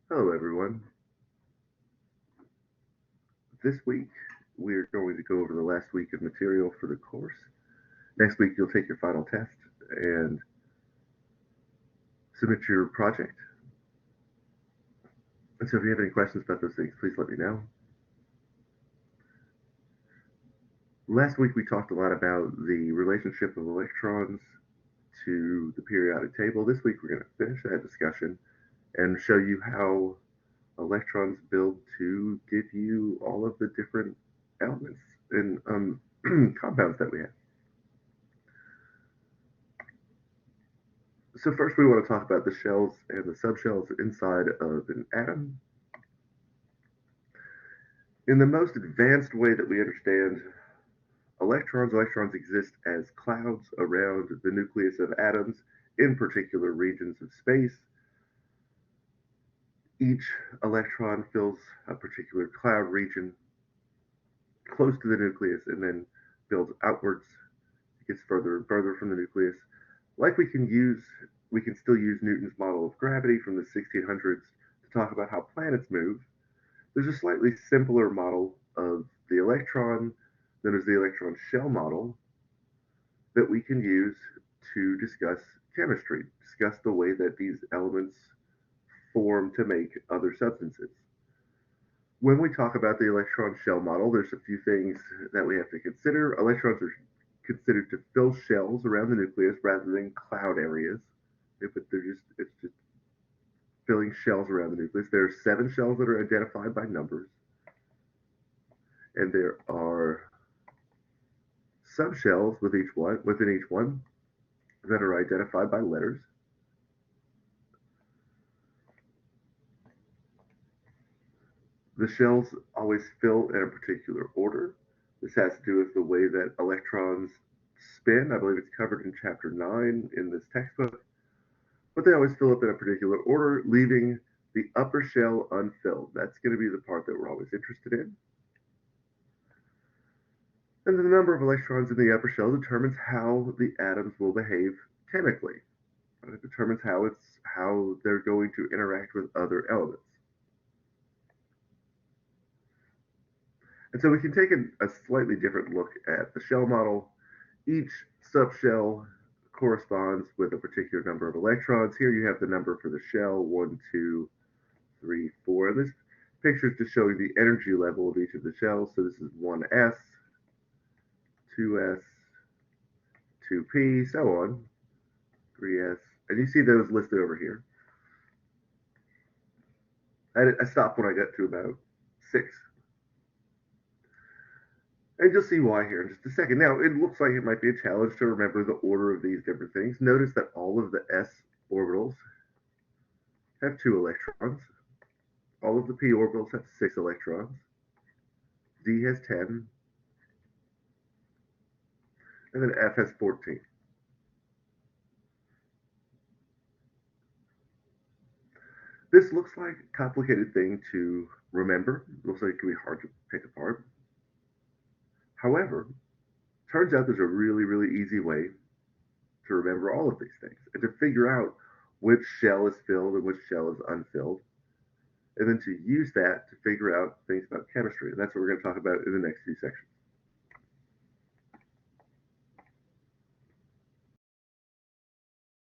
Hello, everyone. This week, we're going to go over the last week of material for the course. Next week, you'll take your final test and submit your project. And so, if you have any questions about those things, please let me know. Last week, we talked a lot about the relationship of electrons to the periodic table. This week, we're going to finish that discussion and show you how electrons build to give you all of the different elements and compounds that we have. So first we want to talk about the shells and the subshells inside of an atom. In the most advanced way that we understand electrons exist as clouds around the nucleus of atoms in particular regions of space. Each electron fills a particular cloud region close to the nucleus and then builds outwards. It gets further and further from the nucleus. Like we can still use Newton's model of gravity from the 1600s to talk about how planets move. There's a slightly simpler model of the electron, known as the electron shell model, that we can use to discuss chemistry, discuss the way that these elements form to make other substances. When we talk about the electron shell model, there's a few things that we have to consider. Electrons are considered to fill shells around the nucleus rather than cloud areas. It's just filling shells around the nucleus. There are 7 shells that are identified by numbers, and there are subshells within each one that are identified by letters. The shells always fill in a particular order. This has to do with the way that electrons spin. I believe it's covered in chapter 9 in this textbook. But they always fill up in a particular order, leaving the upper shell unfilled. That's going to be the part that we're always interested in. And the number of electrons in the upper shell determines how the atoms will behave chemically. It determines how they're going to interact with other elements. And so we can take a slightly different look at the shell model. Each subshell corresponds with a particular number of electrons. Here you have the number for the shell, 1, 2, 3, 4. And this picture is just showing the energy level of each of the shells. So this is 1s, 2s, 2p, so on, 3s. And you see those listed over here. I stopped when I got to about 6. And you'll see why here in just a second. Now, it looks like it might be a challenge to remember the order of these different things. Notice that all of the s orbitals have 2 electrons. All of the p orbitals have 6 electrons. D has 10. And then F has 14. This looks like a complicated thing to remember. It looks like it can be hard to pick apart. However, turns out there's a really, really easy way to remember all of these things and to figure out which shell is filled and which shell is unfilled, and then to use that to figure out things about chemistry. And that's what we're going to talk about in the next few sections.